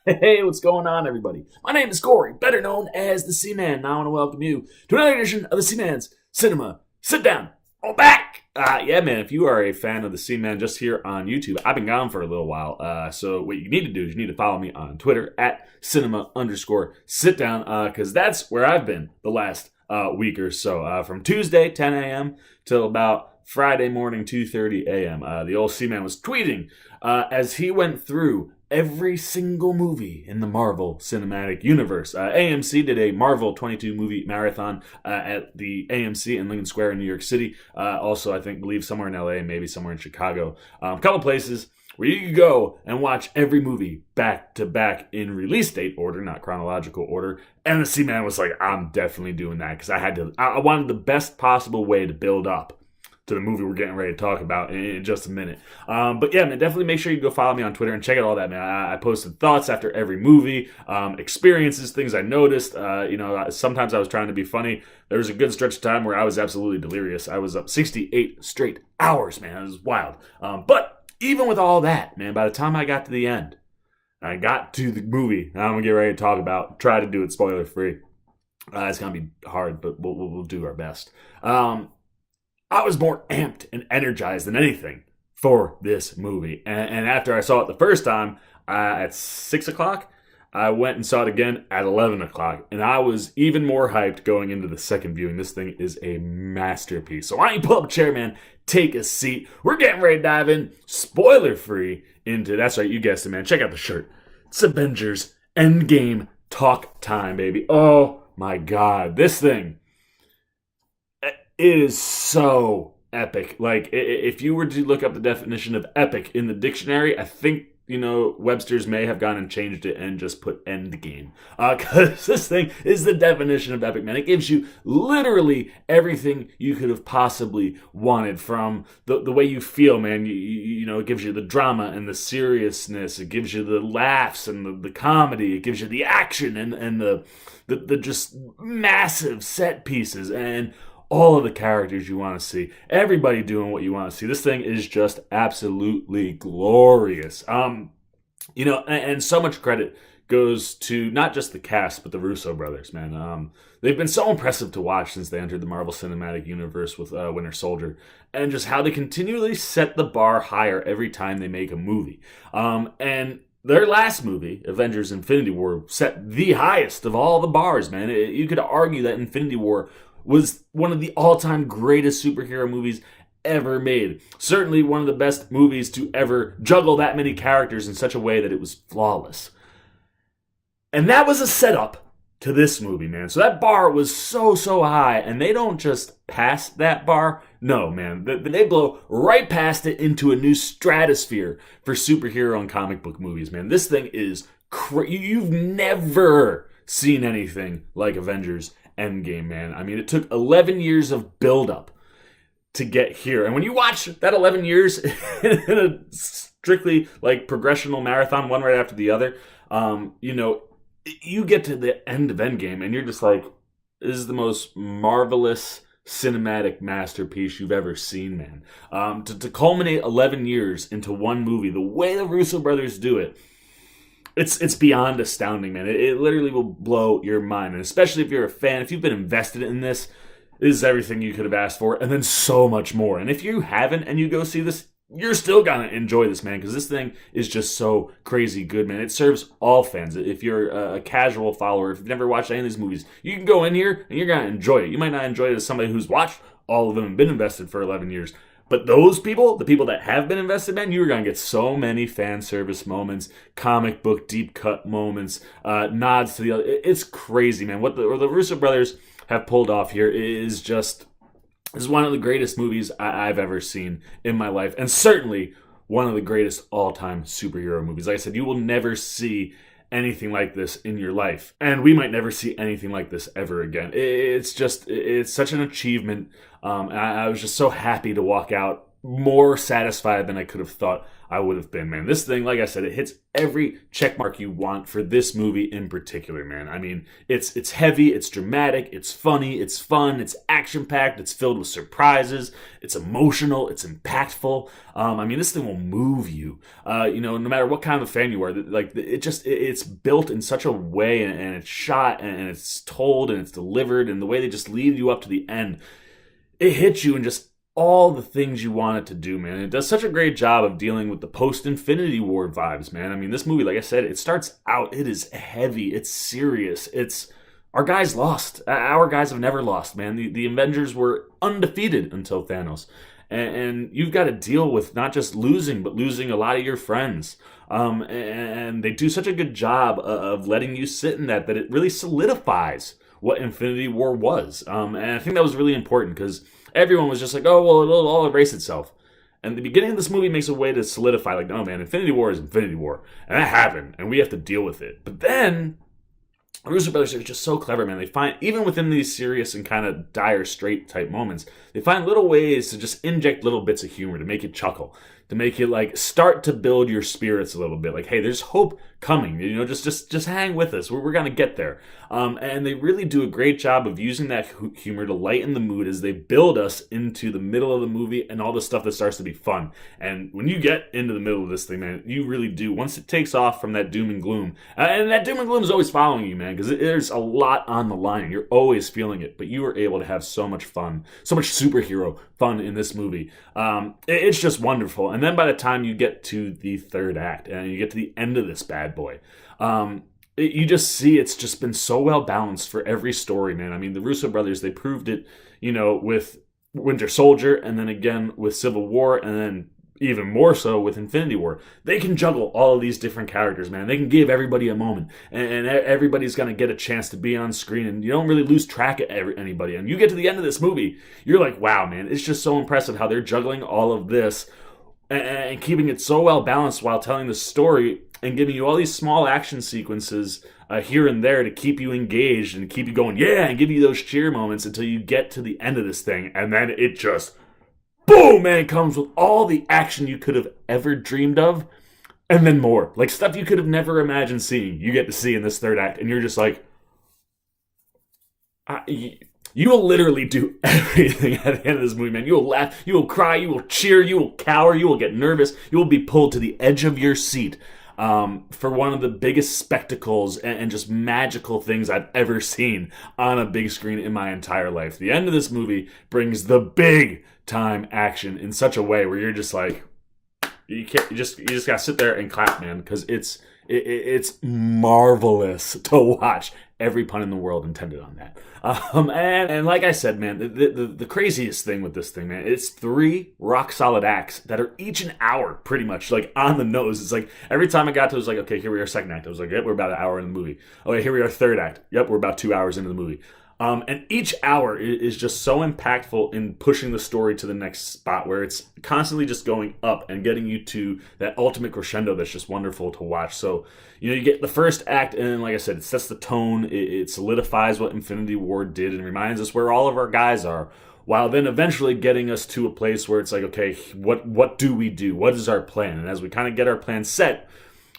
Hey, what's going on, everybody? My name is Corey, better known as the Seaman. And I want to welcome you to another edition of the Seaman's Cinema Sit Down. I'm back! Yeah, man, if you are a fan of the Seaman just here on YouTube, I've been gone for a little while. So what you need to do is you need to follow me on Twitter at cinema_sitdown, because that's where I've been the last week or so. From Tuesday, 10 a.m. till about Friday morning, 2:30 a.m. The old Seaman was tweeting as he went through every single movie in the Marvel Cinematic Universe. AMC did a Marvel 22 movie marathon at the AMC in Lincoln Square in New York City. Also, I believe somewhere in LA, maybe somewhere in Chicago. A couple places where you can go and watch every movie back to back in release date order, not chronological order. And the Seaman was like, I'm definitely doing that because I wanted the best possible way to build up to the movie we're getting ready to talk about in just a minute. But yeah, man, definitely make sure you go follow me on Twitter and check out all that, man. I posted thoughts after every movie, experiences, things I noticed. Sometimes I was trying to be funny. There was a good stretch of time where I was absolutely delirious. I was up 68 straight hours, man. It was wild. But even with all that, man, by the time I got to the end, I got to the movie I'm going to get ready to talk about, try to do it spoiler free. It's going to be hard, but we'll do our best. I was more amped and energized than anything for this movie. And after I saw it the first time at 6 o'clock, I went and saw it again at 11 o'clock. And I was even more hyped going into the second viewing. This thing is a masterpiece. So why don't you pull up a chair, man, take a seat. We're getting ready to dive in, spoiler-free, into, that's right, you guessed it, man. Check out the shirt. It's Avengers Endgame talk time, baby. Oh, my God. This thing. It is so epic. Like, if you were to look up the definition of epic in the dictionary, I think, Webster's may have gone and changed it and just put end game. Because this thing is the definition of epic, man. It gives you literally everything you could have possibly wanted from the way you feel, man. It gives you the drama and the seriousness. It gives you the laughs and the comedy. It gives you the action and the just massive set pieces and all of the characters you want to see, everybody doing what you want to see. This thing is just absolutely glorious. And so much credit goes to not just the cast, but the Russo brothers, man. They've been so impressive to watch since they entered the Marvel Cinematic Universe with Winter Soldier, and just how they continually set the bar higher every time they make a movie. And their last movie, Avengers Infinity War, set the highest of all the bars, man. You could argue that Infinity War was one of the all-time greatest superhero movies ever made. Certainly one of the best movies to ever juggle that many characters in such a way that it was flawless. And that was a setup to this movie, man. So that bar was so high, and they don't just pass that bar. No, man. They blow right past it into a new stratosphere for superhero and comic book movies, man. This thing is you've never seen anything like Avengers Endgame, man. I mean, it took 11 years of buildup to get here. And when you watch that 11 years in a strictly like progressional marathon, one right after the other, you get to the end of Endgame and you're just like, this is the most marvelous cinematic masterpiece you've ever seen, man. To culminate 11 years into one movie, the way the Russo brothers do it, It's beyond astounding, man. It literally will blow your mind. And especially if you're a fan, if you've been invested in this is everything you could have asked for, and then so much more. And if you haven't and you go see this, you're still going to enjoy this, man, because this thing is just so crazy good, man. It serves all fans. If you're a casual follower, if you've never watched any of these movies, you can go in here and you're going to enjoy it. You might not enjoy it as somebody who's watched all of them and been invested for 11 years. But those people, the people that have been invested, man, you're going to get so many fan service moments, comic book deep cut moments, nods to the other. It's crazy, man. What the Russo brothers have pulled off here is one of the greatest movies I've ever seen in my life. And certainly one of the greatest all-time superhero movies. Like I said, you will never see anything like this in your life. And we might never see anything like this ever again. It's such an achievement. And I was just so happy to walk out more satisfied than I could have thought I would have been, man. This thing, like I said, it hits every check mark you want for this movie in particular, man. I mean, it's heavy, it's dramatic, it's funny, it's fun, it's action packed, it's filled with surprises, it's emotional, it's impactful. I mean, this thing will move you. No matter what kind of fan you are, like it's built in such a way, and it's shot, and it's told, and it's delivered, and the way they just lead you up to the end, it hits you in just all the things you want it to do, man. It does such a great job of dealing with the post-Infinity War vibes, man. I mean, this movie, like I said, it starts out, it is heavy, it's serious, it's our guys lost. Our guys have never lost, man. The Avengers were undefeated until Thanos. And you've got to deal with not just losing, but losing a lot of your friends. And they do such a good job of letting you sit in that it really solidifies what Infinity War was. And I think that was really important because everyone was just like, oh, well, it'll all erase itself. And the beginning of this movie makes a way to solidify, like, no, man, Infinity War is Infinity War. And that happened, and we have to deal with it. But then, the Russo brothers are just so clever, man. They find, even within these serious and kind of dire straight type moments, they find little ways to just inject little bits of humor to make it chuckle, to make it, like, start to build your spirits a little bit. Like, hey, there's hope coming. Just hang with us. We're going to get there. And they really do a great job of using that humor to lighten the mood as they build us into the middle of the movie and all the stuff that starts to be fun. And when you get into the middle of this thing, man, you really do. Once it takes off from that doom and gloom, and that doom and gloom is always following you, man, because there's a lot on the line. You're always feeling it, but you are able to have so much fun, so much superhero fun in this movie. It's just wonderful. And then by the time you get to the third act and you get to the end of this bad boy, you just see it's just been so well balanced for every story, man. I mean, the Russo brothers, they proved it, with Winter Soldier, and then again with Civil War, and then even more so with Infinity War. They can juggle all of these different characters, man. They can give everybody a moment, and everybody's going to get a chance to be on screen, and you don't really lose track of anybody. And you get to the end of this movie, you're like, wow, man, it's just so impressive how they're juggling all of this and keeping it so well balanced while telling the story and giving you all these small action sequences here and there to keep you engaged and keep you going, yeah, and give you those cheer moments until you get to the end of this thing. And then it just, boom, man, it comes with all the action you could have ever dreamed of, and then more. Like stuff you could have never imagined seeing, you get to see in this third act. And you're just like, you will literally do everything at the end of this movie, man. You will laugh, you will cry, you will cheer, you will cower, you will get nervous, you will be pulled to the edge of your seat for one of the biggest spectacles and just magical things I've ever seen on a big screen in my entire life. The end of this movie brings the big time action in such a way where you're just like, you just gotta sit there and clap, man, because it's marvelous to watch. Every pun in the world intended on that. And like I said, man, the craziest thing with this thing, man, it's 3 rock solid acts that are each an hour, pretty much, like on the nose. It's like every time I got to it, was like, okay, here we are, second act. I was like, yep, we're about an hour in the movie. Okay, here we are, third act. Yep, we're about 2 hours into the movie. And each hour is just so impactful in pushing the story to the next spot where it's constantly just going up and getting you to that ultimate crescendo that's just wonderful to watch. So, you get the first act, and like I said, it sets the tone, it solidifies what Infinity War did and reminds us where all of our guys are, while then eventually getting us to a place where it's like, okay, what do we do? What is our plan? And as we kind of get our plan set,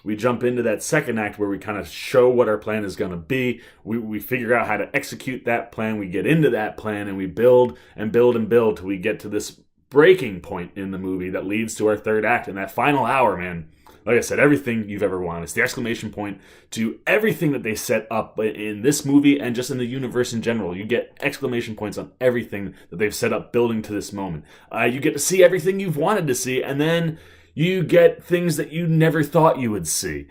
we jump into that second act where we kind of show what our plan is going to be. We figure out how to execute that plan. We get into that plan and we build and build and build till we get to this breaking point in the movie that leads to our third act. And that final hour, man, like I said, everything you've ever wanted. It's the exclamation point to everything that they set up in this movie and just in the universe in general. You get exclamation points on everything that they've set up building to this moment. You get to see everything you've wanted to see, and then you get things that you never thought you would see.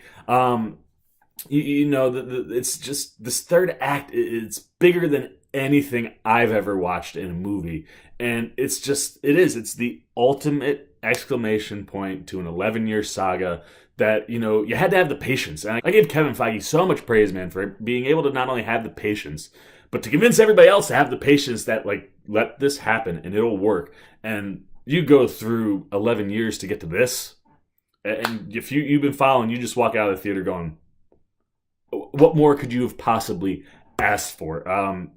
It's just this third act. It's bigger than anything I've ever watched in a movie, and it's the ultimate exclamation point to an 11-year saga that you had to have the patience. And I give Kevin Feige so much praise, man, for being able to not only have the patience, but to convince everybody else to have the patience that, like, let this happen and it'll work. And you go through 11 years to get to this, and if you've been following, you just walk out of the theater going, what more could you have possibly asked for? And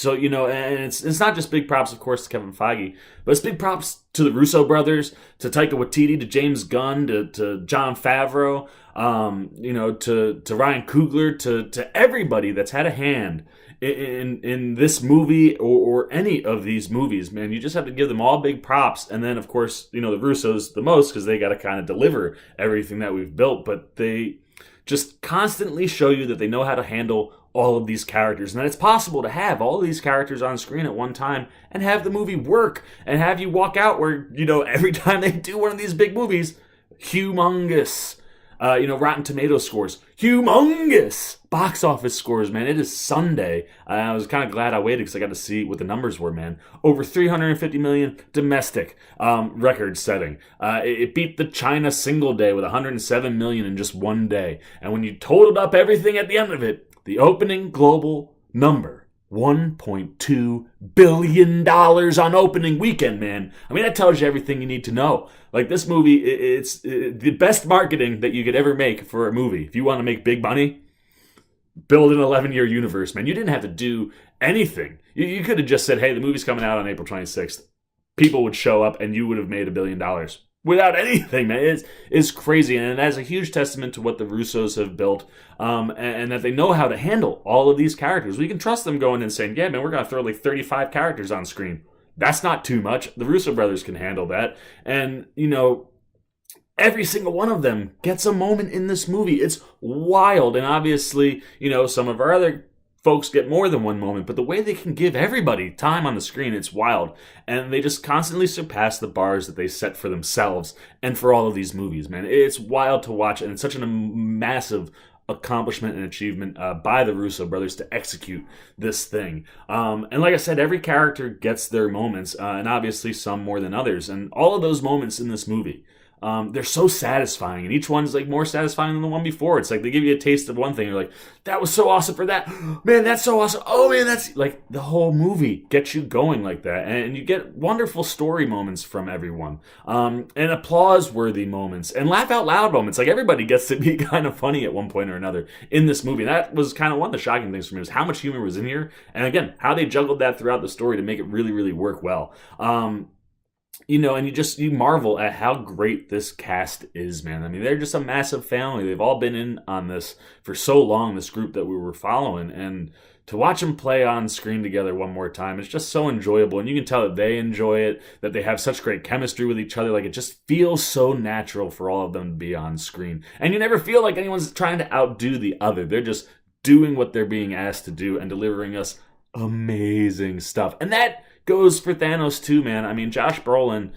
it's not just big props, of course, to Kevin Feige, but it's big props to the Russo brothers, to Taika Waititi, to James Gunn, to Jon Favreau, to Ryan Coogler, to everybody that's had a hand in this movie or any of these movies, man. You just have to give them all big props. And then, of course, the Russos the most, because they got to kind of deliver everything that we've built. But they just constantly show you that they know how to handle all of these characters, and that it's possible to have all of these characters on screen at one time and have the movie work and have you walk out where, every time they do one of these big movies, humongous. Rotten Tomatoes scores, humongous box office scores, man. It is Sunday. I was kind of glad I waited because I got to see what the numbers were, man. Over 350 million domestic record setting. It beat the China single day with 107 million in just one day. And when you totaled up everything at the end of it, the opening global number, $1.2 billion on opening weekend, man. I mean, that tells you everything you need to know. Like, this movie, it's the best marketing that you could ever make for a movie. If you want to make big money, build an 11-year universe, man. You didn't have to do anything. You could have just said, hey, the movie's coming out on April 26th. People would show up and you would have made $1 billion. Without anything, man. It's crazy, and that's a huge testament to what the Russos have built, and that they know how to handle all of these characters. We can trust them going and saying, yeah, man, we're going to throw like 35 characters on screen. That's not too much. The Russo brothers can handle that, and, every single one of them gets a moment in this movie. It's wild, and obviously, some of our other folks get more than one moment, but the way they can give everybody time on the screen, it's wild. And they just constantly surpass the bars that they set for themselves and for all of these movies, man. It's wild to watch, and it's such a massive accomplishment and achievement by the Russo brothers to execute this thing. And like I said, every character gets their moments, and obviously some more than others. And all of those moments in this movie, they're so satisfying, and each one's like more satisfying than the one before. It's like they give you a taste of one thing, you're like, that was so awesome for that, man, that's so awesome, oh man, that's like, the whole movie gets you going like that, and you get wonderful story moments from everyone, and applause worthy moments, and laugh out loud moments. Like, everybody gets to be kind of funny at one point or another in this movie. And that was kind of one of the shocking things for me, was how much humor was in here, and again, how they juggled that throughout the story to make it really, really work well. And you marvel at how great this cast is, man. I mean, they're just a massive family. They've all been in on this for so long, this group that we were following. And to watch them play on screen together one more time, it's just so enjoyable. And you can tell that they enjoy it, that they have such great chemistry with each other. Like, it just feels so natural for all of them to be on screen. And you never feel like anyone's trying to outdo the other. They're just doing what they're being asked to do and delivering us amazing stuff. And that goes for Thanos too, man. I mean, Josh Brolin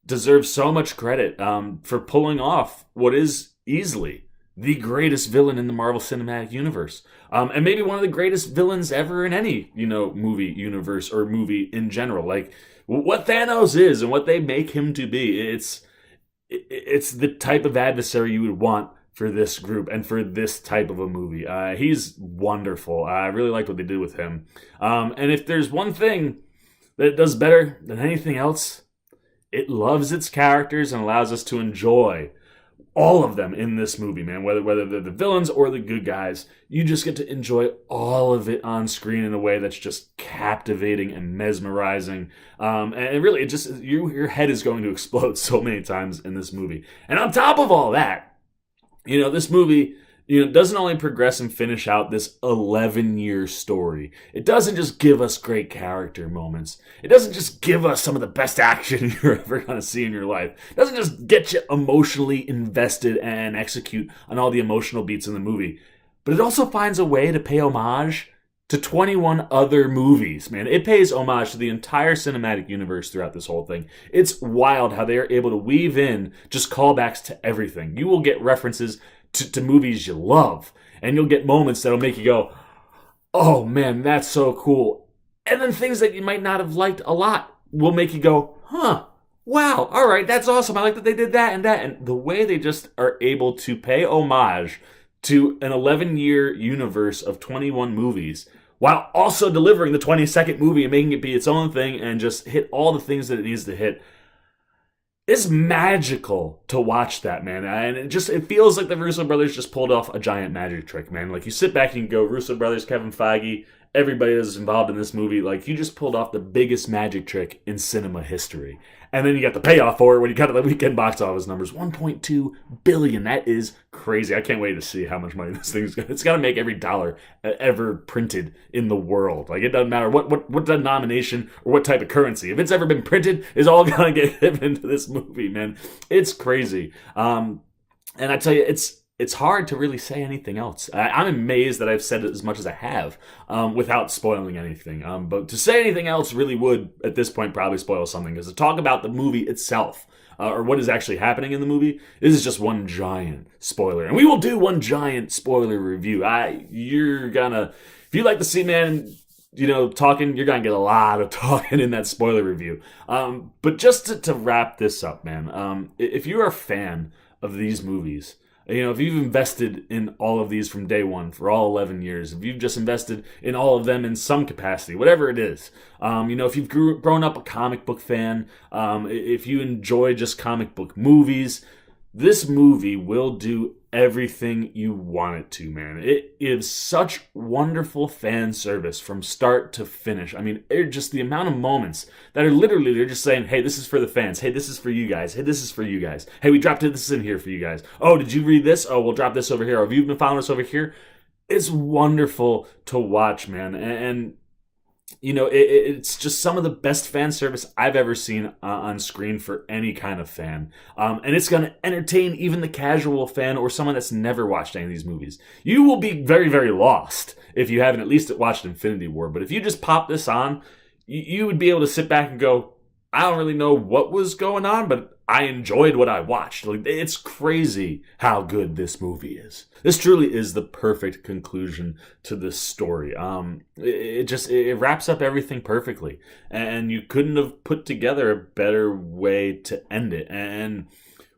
deserves so much credit for pulling off what is easily the greatest villain in the Marvel Cinematic Universe, and maybe one of the greatest villains ever in any movie universe or movie in general. Like, what Thanos is and what they make him to be, it's the type of adversary you would want for this group and for this type of a movie. He's wonderful. I really liked what they did with him, and if there's one thing that it does better than anything else, it loves its characters and allows us to enjoy all of them in this movie, man. Whether they're the villains or the good guys, you just get to enjoy all of it on screen in a way that's just captivating and mesmerizing. And really, your head is going to explode so many times in this movie. And on top of all that, this movie doesn't only progress and finish out this 11-year story. It doesn't just give us great character moments. It doesn't just give us some of the best action you're ever going to see in your life. It doesn't just get you emotionally invested and execute on all the emotional beats in the movie. But it also finds a way to pay homage to 21 other movies, man. It pays homage to the entire cinematic universe throughout this whole thing. It's wild how they are able to weave in just callbacks to everything. You will get references to movies you love, and you'll get moments that'll make you go, oh man, that's so cool. And then things that you might not have liked a lot will make you go, huh, wow, all right, that's awesome. I like that they did that and that. And the way they just are able to pay homage to an 11-year universe of 21 movies while also delivering the 22nd movie and making it be its own thing and just hit all the things that it needs to hit. It's magical to watch that, man. And it feels like the Russo brothers just pulled off a giant magic trick, man. Like, you sit back and you go, Russo brothers, Kevin Feige, everybody that's involved in this movie, like, you just pulled off the biggest magic trick in cinema history. And then you got the payoff for it when you got to the weekend box office numbers. $1.2 billion. That is crazy. I can't wait to see how much money this thing's got. It's got to make every dollar ever printed in the world. Like, it doesn't matter what denomination or what type of currency. If it's ever been printed, it's all going to get given to this movie, man. It's crazy. And I tell you, it's hard to really say anything else. I'm amazed that I've said it as much as I have without spoiling anything. But to say anything else really would, at this point, probably spoil something. Because to talk about the movie itself, or what is actually happening in the movie, this is just one giant spoiler. And we will do one giant spoiler review. If you like to see, man, talking, you're going to get a lot of talking in that spoiler review. But just to wrap this up, man, if you're a fan of these movies, if you've invested in all of these from day one for all 11 years, if you've just invested in all of them in some capacity, whatever it is, if you've grown up a comic book fan, if you enjoy just comic book movies, this movie will do everything you want it to, man. It is such wonderful fan service from start to finish. I mean, just the amount of moments that are literally, they're just saying, hey, this is for the fans. Hey, this is for you guys. Hey, this is for you guys. Hey, we dropped this in here for you guys. Oh, did you read this? Oh, we'll drop this over here. Have you been following us over here? It's wonderful to watch, man. And it's just some of the best fan service I've ever seen on screen for any kind of fan. And it's going to entertain even the casual fan or someone that's never watched any of these movies. You will be very, very lost if you haven't at least watched Infinity War. But if you just pop this on, you would be able to sit back and go, I don't really know what was going on, but I enjoyed what I watched. Like, it's crazy how good this movie is. This truly is the perfect conclusion to this story. It wraps up everything perfectly, and you couldn't have put together a better way to end it. And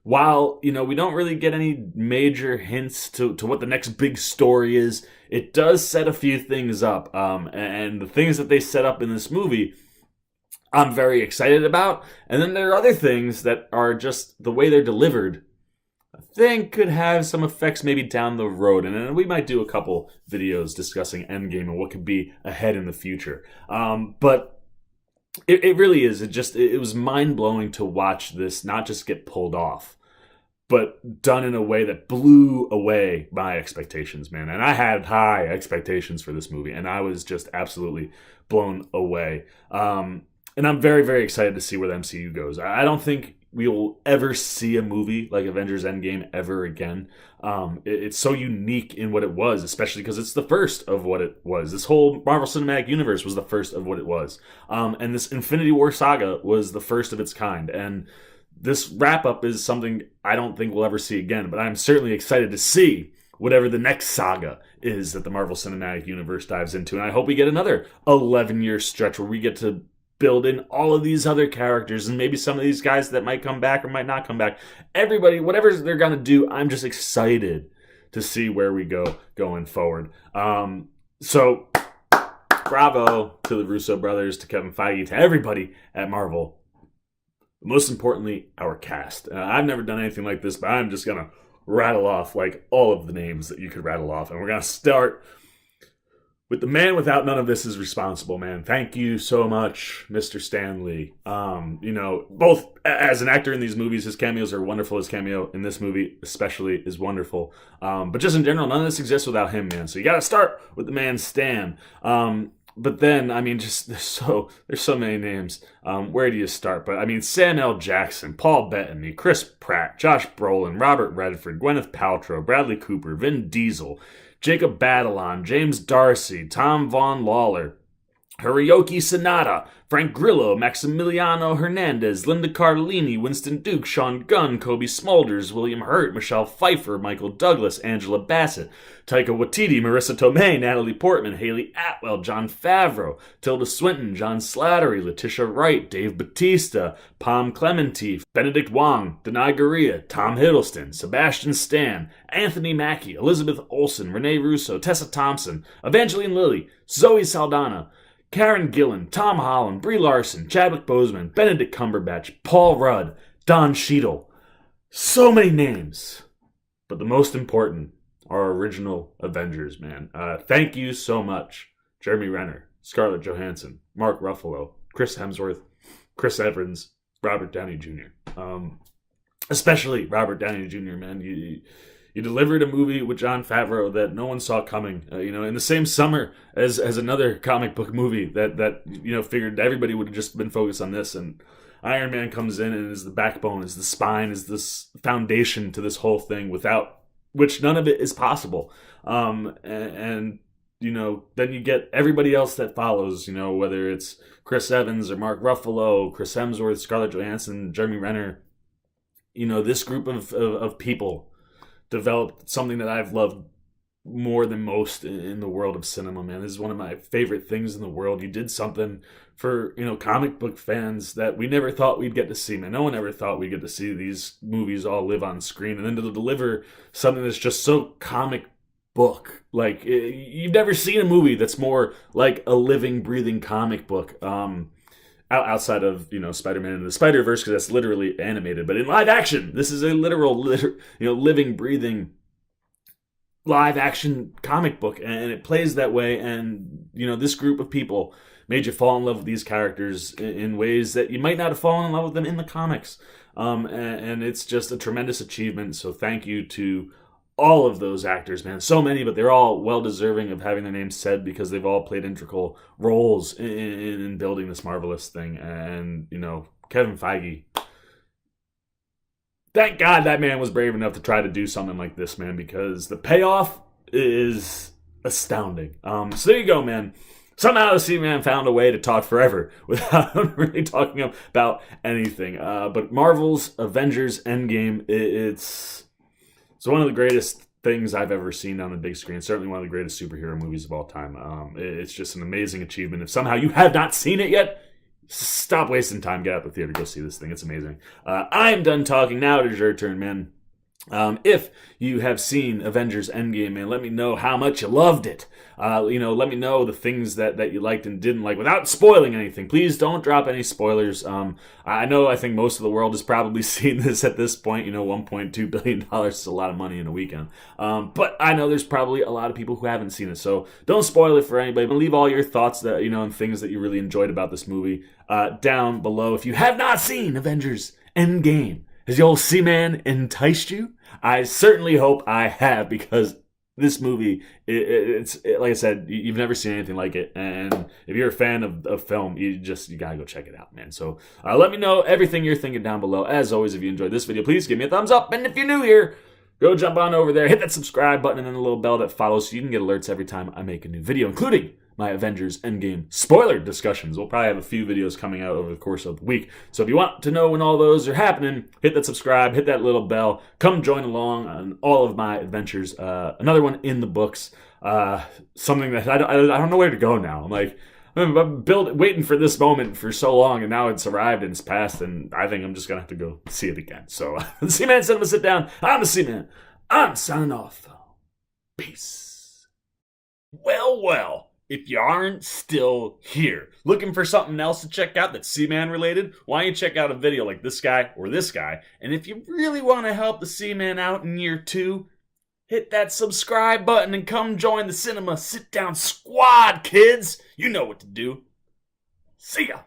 while we don't really get any major hints to what the next big story is, it does set a few things up. And the things that they set up in this movie, I'm very excited about. And then there are other things that are just the way they're delivered, I think could have some effects maybe down the road. And then we might do a couple videos discussing Endgame and what could be ahead in the future. But it really is. It was mind-blowing to watch this not just get pulled off, but done in a way that blew away my expectations, man. And I had high expectations for this movie, and I was just absolutely blown away. And I'm very, very excited to see where the MCU goes. I don't think we will ever see a movie like Avengers Endgame ever again. It's so unique in what it was, especially because it's the first of what it was. This whole Marvel Cinematic Universe was the first of what it was. And this Infinity War saga was the first of its kind. And this wrap-up is something I don't think we'll ever see again, but I'm certainly excited to see whatever the next saga is that the Marvel Cinematic Universe dives into. And I hope we get another 11-year stretch where we get to build in all of these other characters and maybe some of these guys that might come back or might not come back. Everybody, whatever they're going to do, I'm just excited to see where we go going forward. So bravo to the Russo brothers, to Kevin Feige, to everybody at Marvel. Most importantly, our cast. I've never done anything like this, but I'm just going to rattle off like all of the names that you could rattle off. And we're going to start with the man without none of this is responsible, man. Thank you so much, Mr. Stan Lee. Both as an actor in these movies, his cameos are wonderful. His cameo in this movie especially is wonderful. But just in general, none of this exists without him, man. So you got to start with the man Stan. But then, I mean, just there's so many names. Where do you start? But I mean, Sam L. Jackson, Paul Bettany, Chris Pratt, Josh Brolin, Robert Redford, Gwyneth Paltrow, Bradley Cooper, Vin Diesel, Jacob Batalon, James Darcy, Tom Von Lawler, Hiroyuki Sanada, Frank Grillo, Maximiliano Hernandez, Linda Cardellini, Winston Duke, Sean Gunn, Kobe Smulders, William Hurt, Michelle Pfeiffer, Michael Douglas, Angela Bassett, Taika Waititi, Marissa Tomei, Natalie Portman, Haley Atwell, Jon Favreau, Tilda Swinton, John Slattery, Letitia Wright, Dave Bautista, Pom Clemente, Benedict Wong, Denai Guerrilla, Tom Hiddleston, Sebastian Stan, Anthony Mackie, Elizabeth Olsen, Renee Russo, Tessa Thompson, Evangeline Lilly, Zoe Saldana, Karen Gillan, Tom Holland, Brie Larson, Chadwick Boseman, Benedict Cumberbatch, Paul Rudd, Don Cheadle. So many names. But the most important are original Avengers, man. Thank you so much, Jeremy Renner, Scarlett Johansson, Mark Ruffalo, Chris Hemsworth, Chris Evans, Robert Downey Jr. Especially Robert Downey Jr., man. You delivered a movie with Jon Favreau that no one saw coming. In the same summer as another comic book movie that figured everybody would have just been focused on this, and Iron Man comes in and is the backbone, is the spine, is this foundation to this whole thing, without which none of it is possible. Then you get everybody else that follows, whether it's Chris Evans or Mark Ruffalo, Chris Hemsworth, Scarlett Johansson, Jeremy Renner. This group of people developed something that I've loved more than most in the world of cinema, man. This is one of my favorite things in the world. You did something for, comic book fans that we never thought we'd get to see, man. No one ever thought we'd get to see these movies all live on screen. And then to deliver something that's just so comic book. Like, you've never seen a movie that's more like a living, breathing comic book. Outside of, Spider-Man and the Spider-Verse, because that's literally animated. But in live action, this is a literal, living, breathing live action comic book, and it plays that way. And this group of people made you fall in love with these characters in ways that you might not have fallen in love with them in the comics. And it's just a tremendous achievement. So thank you to all of those actors, man. So many, but they're all well deserving of having their names said, because they've all played integral roles in building this marvelous thing. And Kevin Feige, thank God that man was brave enough to try to do something like this, man, because the payoff is astounding. So there you go, man. Somehow the C-Man found a way to talk forever without really talking about anything. But Marvel's Avengers Endgame, it's one of the greatest things I've ever seen on the big screen. Certainly one of the greatest superhero movies of all time. It's just an amazing achievement. If somehow you have not seen it yet, stop wasting time. Get out the theater. Go see this thing. It's amazing. I'm done talking. Now it is your turn, man. If you have seen Avengers Endgame, man, let me know how much you loved it. Let me know the things that you liked and didn't like without spoiling anything. Please don't drop any spoilers. I think most of the world has probably seen this at this point. $1.2 billion is a lot of money in a weekend. But I know there's probably a lot of people who haven't seen it. So don't spoil it for anybody. But leave all your thoughts that, and things that you really enjoyed about this movie, down below. If you have not seen Avengers Endgame, has the old C-Man enticed you? I certainly hope I have, because this movie, it's like I said, you've never seen anything like it. And if you're a fan of film, you gotta go check it out, man. So let me know everything you're thinking down below. As always, if you enjoyed this video, please give me a thumbs up. And if you're new here, go jump on over there, hit that subscribe button and then the little bell that follows so you can get alerts every time I make a new video, including my Avengers Endgame spoiler discussions. We'll probably have a few videos coming out over the course of the week. So if you want to know when all those are happening, hit that subscribe, hit that little bell, come join along on all of my adventures. Another one in the books. Something that I don't know where to go now. I'm waiting for this moment for so long, and now it's arrived and it's passed, and I think I'm just gonna have to go see it again. So the C-Man Cinema Sit Down. I'm the C-Man. I'm signing off. Peace. Well. If you aren't still here, looking for something else to check out that's C-Man related, why don't you check out a video like this guy or this guy? And if you really want to help the C-Man out in year 2, hit that subscribe button and come join the Cinema Sit Down Squad, kids. You know what to do. See ya.